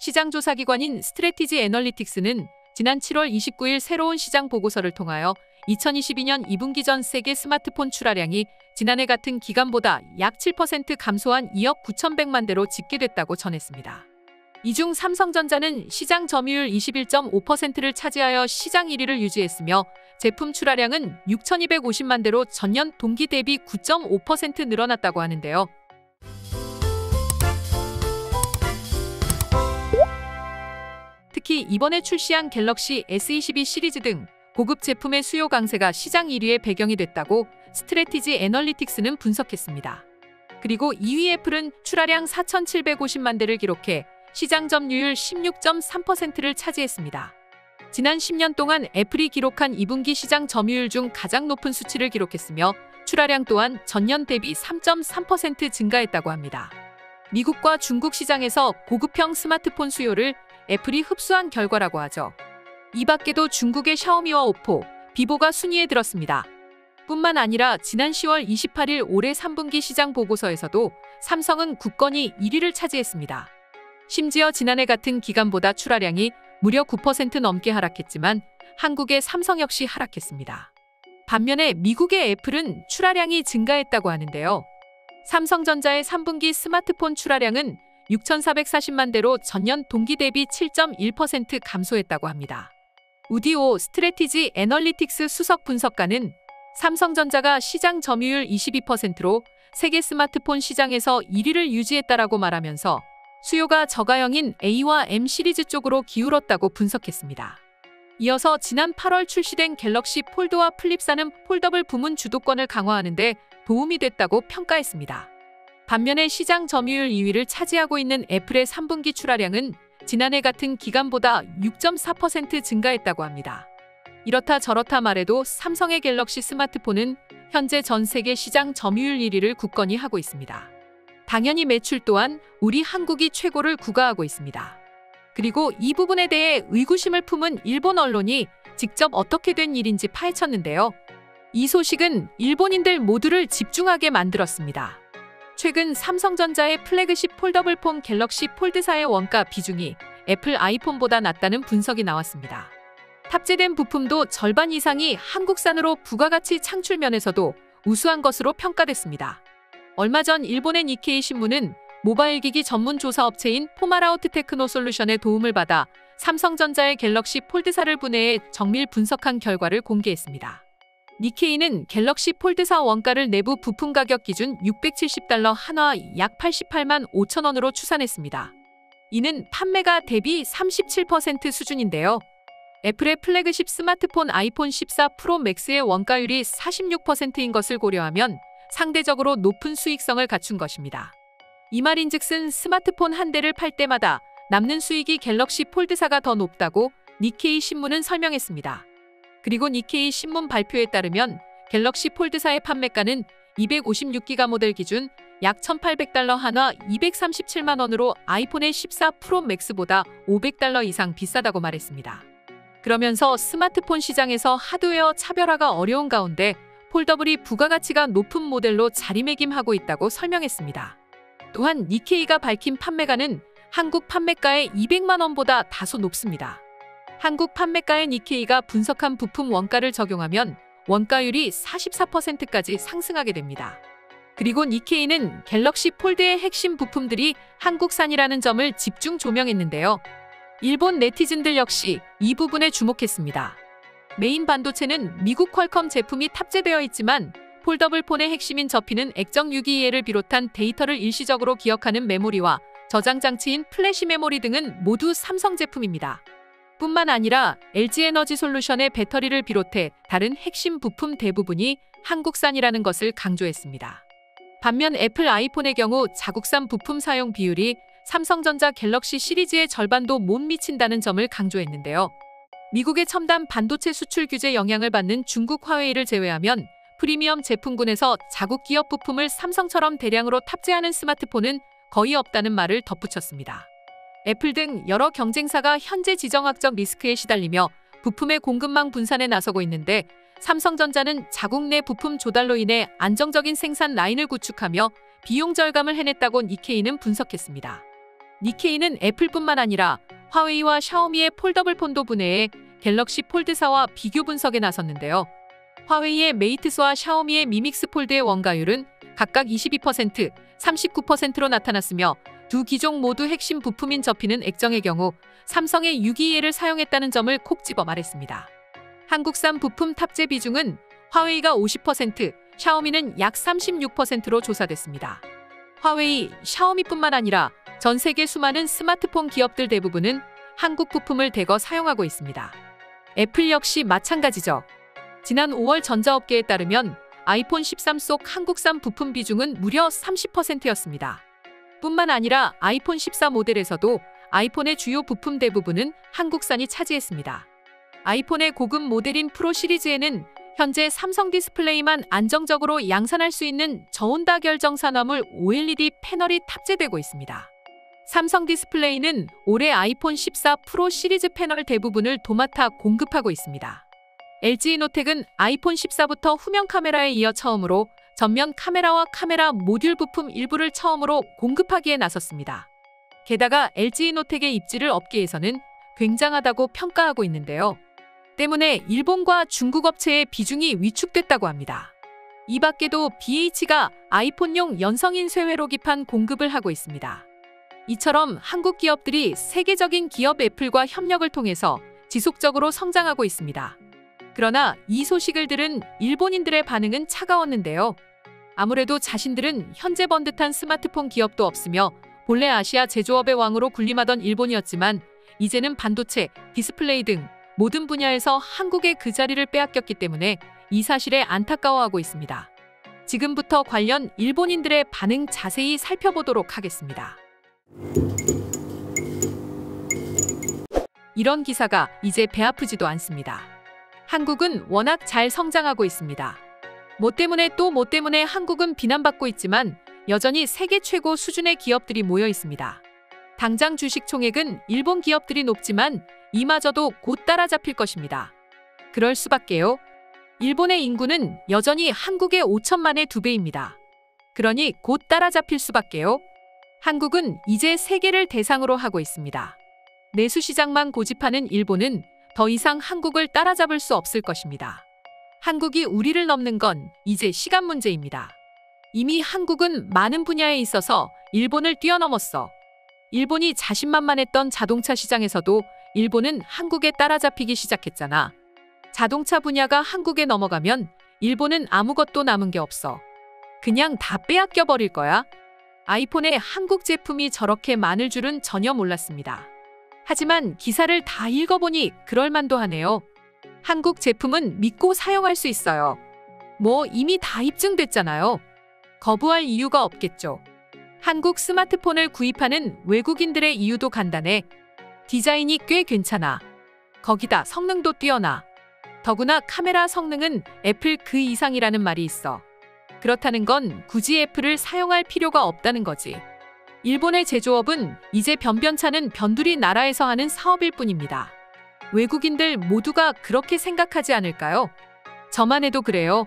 시장조사기관인 스트래티지 애널리틱스는 지난 7월 29일 새로운 시장 보고서를 통하여 2022년 2분기 전 세계 스마트폰 출하량이 지난해 같은 기간보다 약 7% 감소한 2억 9,100만 대로 집계됐다고 전했습니다. 이 중 삼성전자는 시장 점유율 21.5%를 차지하여 시장 1위를 유지했으며 제품 출하량은 6,250만 대로 전년 동기 대비 9.5% 늘어났다고 하는데요. 특히 이번에 출시한 갤럭시 S22 시리즈 등 고급 제품의 수요 강세가 시장 1위의 배경이 됐다고 스트래티지 애널리틱스는 분석했습니다. 그리고 2위 애플은 출하량 4,750만 대를 기록해 시장 점유율 16.3%를 차지했습니다. 지난 10년 동안 애플이 기록한 2분기 시장 점유율 중 가장 높은 수치를 기록했으며 출하량 또한 전년 대비 3.3% 증가했다고 합니다. 미국과 중국 시장에서 고급형 스마트폰 수요를 애플이 흡수한 결과라고 하죠. 이 밖에도 중국의 샤오미와 오포, 비보가 순위에 들었습니다. 뿐만 아니라 지난 10월 28일 올해 3분기 시장 보고서에서도 삼성은 굳건히 1위를 차지했습니다. 심지어 지난해 같은 기간보다 출하량이 무려 9% 넘게 하락했지만 한국의 삼성 역시 하락했습니다. 반면에 미국의 애플은 출하량이 증가했다고 하는데요. 삼성전자의 3분기 스마트폰 출하량은 6,440만 대로 전년 동기 대비 7.1% 감소했다고 합니다. 우디오 스트래티지 애널리틱스 수석 분석가는 삼성전자가 시장 점유율 22%로 세계 스마트폰 시장에서 1위를 유지했다라고 말하면서 수요가 저가형인 A와 M 시리즈 쪽으로 기울었다고 분석했습니다. 이어서 지난 8월 출시된 갤럭시 폴드와 플립사는 폴더블 부문 주도권을 강화하는 데 도움이 됐다고 평가했습니다. 반면에 시장 점유율 2위를 차지하고 있는 애플의 3분기 출하량은 지난해 같은 기간보다 6.4% 증가했다고 합니다. 이렇다 저렇다 말해도 삼성의 갤럭시 스마트폰은 현재 전 세계 시장 점유율 1위를 굳건히 하고 있습니다. 당연히 매출 또한 우리 한국이 최고를 구가하고 있습니다. 그리고 이 부분에 대해 의구심을 품은 일본 언론이 직접 어떻게 된 일인지 파헤쳤는데요. 이 소식은 일본인들 모두를 집중하게 만들었습니다. 최근 삼성전자의 플래그십 폴더블폰 갤럭시 폴드4의 원가 비중이 애플 아이폰보다 낮다는 분석이 나왔습니다. 탑재된 부품도 절반 이상이 한국산으로 부가가치 창출 면에서도 우수한 것으로 평가됐습니다. 얼마 전 일본의 니케이 신문은 모바일 기기 전문 조사 업체인 포마라우트 테크노솔루션의 도움을 받아 삼성전자의 갤럭시 폴드4를 분해해 정밀 분석한 결과를 공개했습니다. 니케이는 갤럭시 폴드4 원가를 내부 부품 가격 기준 $670 한화 약 88만 5천 원으로 추산했습니다. 이는 판매가 대비 37% 수준인데요. 애플의 플래그십 스마트폰 아이폰 14 프로 맥스의 원가율이 46%인 것을 고려하면 상대적으로 높은 수익성을 갖춘 것입니다. 이 말인즉슨 스마트폰 한 대를 팔 때마다 남는 수익이 갤럭시 폴드4가 더 높다고 니케이 신문은 설명했습니다. 그리고 니케이 신문 발표에 따르면 갤럭시 폴드4의 판매가는 256기가 모델 기준 약 $1,800 한화 237만 원으로 아이폰의 14 프로 맥스보다 $500 이상 비싸다고 말했습니다. 그러면서 스마트폰 시장에서 하드웨어 차별화가 어려운 가운데 폴더블이 부가가치가 높은 모델로 자리매김하고 있다고 설명했습니다. 또한 니케이가 밝힌 판매가는 한국 판매가의 200만 원보다 다소 높습니다. 한국 판매가의 니케이가 분석한 부품 원가를 적용하면 원가율이 44%까지 상승하게 됩니다. 그리고 니케이는 갤럭시 폴드의 핵심 부품들이 한국산이라는 점을 집중 조명했는데요. 일본 네티즌들 역시 이 부분에 주목했습니다. 메인 반도체는 미국 퀄컴 제품이 탑재되어 있지만 폴더블폰의 핵심인 접히는 액정 유기이해를 비롯한 데이터를 일시적으로 기억하는 메모리와 저장 장치인 플래시 메모리 등은 모두 삼성 제품입니다. 뿐만 아니라 LG에너지솔루션의 배터리를 비롯해 다른 핵심 부품 대부분이 한국산이라는 것을 강조했습니다. 반면 애플 아이폰의 경우 자국산 부품 사용 비율이 삼성전자 갤럭시 시리즈의 절반도 못 미친다는 점을 강조했는데요. 미국의 첨단 반도체 수출 규제 영향을 받는 중국 화웨이를 제외하면 프리미엄 제품군에서 자국 기업 부품을 삼성처럼 대량으로 탑재하는 스마트폰은 거의 없다는 말을 덧붙였습니다. 애플 등 여러 경쟁사가 현재 지정학적 리스크에 시달리며 부품의 공급망 분산에 나서고 있는데 삼성전자는 자국 내 부품 조달로 인해 안정적인 생산 라인을 구축하며 비용 절감을 해냈다고 니케이는 분석했습니다. 니케이는 애플뿐만 아니라 화웨이와 샤오미의 폴더블 폰도 분해해 갤럭시 폴드4와 비교 분석에 나섰는데요. 화웨이의 메이트4와 샤오미의 미믹스 폴드의 원가율은 각각 22%, 39%로 나타났으며 두 기종 모두 핵심 부품인 접히는 액정의 경우 삼성의 622를 사용했다는 점을 콕 집어 말했습니다. 한국산 부품 탑재 비중은 화웨이가 50%, 샤오미는 약 36%로 조사됐습니다. 화웨이, 샤오미뿐만 아니라 전 세계 수많은 스마트폰 기업들 대부분은 한국 부품을 대거 사용하고 있습니다. 애플 역시 마찬가지죠. 지난 5월 전자업계에 따르면 아이폰 13 속 한국산 부품 비중은 무려 30%였습니다. 뿐만 아니라 아이폰 14 모델에서도 아이폰의 주요 부품 대부분은 한국산이 차지했습니다. 아이폰의 고급 모델인 프로 시리즈에는 현재 삼성 디스플레이만 안정적으로 양산할 수 있는 저온다 결정산화물 OLED 패널이 탑재되고 있습니다. 삼성 디스플레이는 올해 아이폰 14 프로 시리즈 패널 대부분을 도맡아 공급하고 있습니다. LG이노텍은 아이폰 14부터 후면 카메라에 이어 처음으로 전면 카메라와 카메라 모듈 부품 일부를 처음으로 공급하기에 나섰습니다. 게다가 LG이노텍의 입지를 업계에서는 굉장하다고 평가하고 있는데요. 때문에 일본과 중국 업체의 비중이 위축됐다고 합니다. 이 밖에도 BH가 아이폰용 연성인 쇠회로기판 공급을 하고 있습니다. 이처럼 한국 기업들이 세계적인 기업 애플과 협력을 통해서 지속적으로 성장하고 있습니다. 그러나 이 소식을 들은 일본인들의 반응은 차가웠는데요. 아무래도 자신들은 현재 번듯한 스마트폰 기업도 없으며 본래 아시아 제조업의 왕으로 군림하던 일본이었지만 이제는 반도체, 디스플레이 등 모든 분야에서 한국의 그 자리를 빼앗겼기 때문에 이 사실에 안타까워하고 있습니다. 지금부터 관련 일본인들의 반응 자세히 살펴보도록 하겠습니다. 이런 기사가 이제 배 아프지도 않습니다. 한국은 워낙 잘 성장하고 있습니다. 뭐 때문에 또 뭐 때문에 한국은 비난받고 있지만 여전히 세계 최고 수준의 기업들이 모여 있습니다. 당장 주식 총액은 일본 기업들이 높지만 이마저도 곧 따라잡힐 것입니다. 그럴 수밖에요. 일본의 인구는 여전히 한국의 5천만의 2배입니다. 그러니 곧 따라잡힐 수밖에요. 한국은 이제 세계를 대상으로 하고 있습니다. 내수 시장만 고집하는 일본은 더 이상 한국을 따라잡을 수 없을 것입니다. 한국이 우리를 넘는 건 이제 시간 문제입니다. 이미 한국은 많은 분야에 있어서 일본을 뛰어넘었어. 일본이 자신만만했던 자동차 시장에서도 일본은 한국에 따라잡히기 시작했잖아. 자동차 분야가 한국에 넘어가면 일본은 아무것도 남은 게 없어. 그냥 다 빼앗겨 버릴 거야. 아이폰에 한국 제품이 저렇게 많을 줄은 전혀 몰랐습니다. 하지만 기사를 다 읽어보니 그럴만도 하네요. 한국 제품은 믿고 사용할 수 있어요. 뭐 이미 다 입증됐잖아요. 거부할 이유가 없겠죠. 한국 스마트폰을 구입하는 외국인들의 이유도 간단해. 디자인이 꽤 괜찮아. 거기다 성능도 뛰어나. 더구나 카메라 성능은 애플 그 이상이라는 말이 있어. 그렇다는 건 굳이 애플을 사용할 필요가 없다는 거지. 일본의 제조업은 이제 변변찮은 변두리 나라에서 하는 사업일 뿐입니다. 외국인들 모두가 그렇게 생각하지 않을까요? 저만 해도 그래요.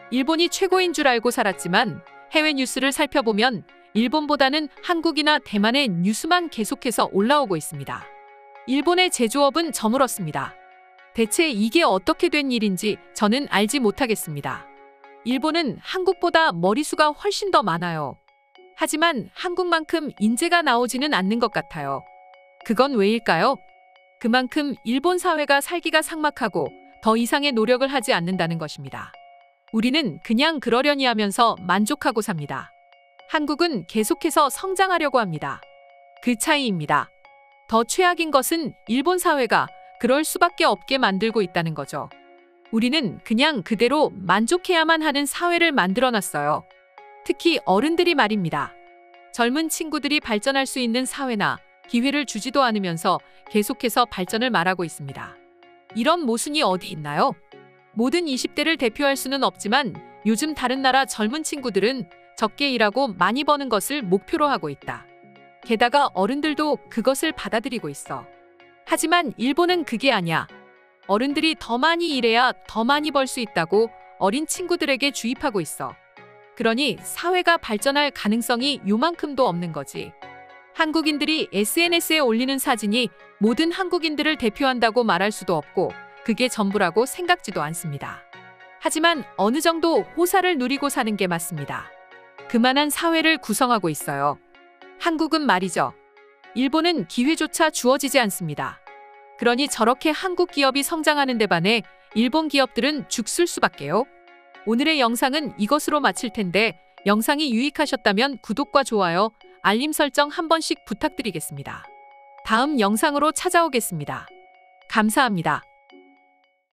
일본이 최고인 줄 알고 살았지만 해외 뉴스를 살펴보면 일본보다는 한국이나 대만의 뉴스만 계속해서 올라오고 있습니다. 일본의 제조업은 저물었습니다. 대체 이게 어떻게 된 일인지 저는 알지 못하겠습니다. 일본은 한국보다 머리수가 훨씬 더 많아요. 하지만 한국만큼 인재가 나오지는 않는 것 같아요. 그건 왜일까요? 그만큼 일본 사회가 살기가 삭막하고 더 이상의 노력을 하지 않는다는 것입니다. 우리는 그냥 그러려니 하면서 만족하고 삽니다. 한국은 계속해서 성장하려고 합니다. 그 차이입니다. 더 최악인 것은 일본 사회가 그럴 수밖에 없게 만들고 있다는 거죠. 우리는 그냥 그대로 만족해야만 하는 사회를 만들어놨어요. 특히 어른들이 말입니다. 젊은 친구들이 발전할 수 있는 사회나 기회를 주지도 않으면서 계속해서 발전을 말하고 있습니다. 이런 모순이 어디 있나요? 모든 20대를 대표할 수는 없지만 요즘 다른 나라 젊은 친구들은 적게 일하고 많이 버는 것을 목표로 하고 있다. 게다가 어른들도 그것을 받아들이고 있어. 하지만 일본은 그게 아니야. 어른들이 더 많이 일해야 더 많이 벌 수 있다고 어린 친구들에게 주입하고 있어. 그러니 사회가 발전할 가능성이 요만큼도 없는 거지. 한국인들이 SNS에 올리는 사진이 모든 한국인들을 대표한다고 말할 수도 없고 그게 전부라고 생각지도 않습니다. 하지만 어느 정도 호사를 누리고 사는 게 맞습니다. 그만한 사회를 구성하고 있어요. 한국은 말이죠. 일본은 기회조차 주어지지 않습니다. 그러니 저렇게 한국 기업이 성장하는 데 반해 일본 기업들은 죽을 수밖에요. 오늘의 영상은 이것으로 마칠 텐데 영상이 유익하셨다면 구독과 좋아요, 알림 설정 한 번씩 부탁드리겠습니다. 다음 영상으로 찾아오겠습니다. 감사합니다.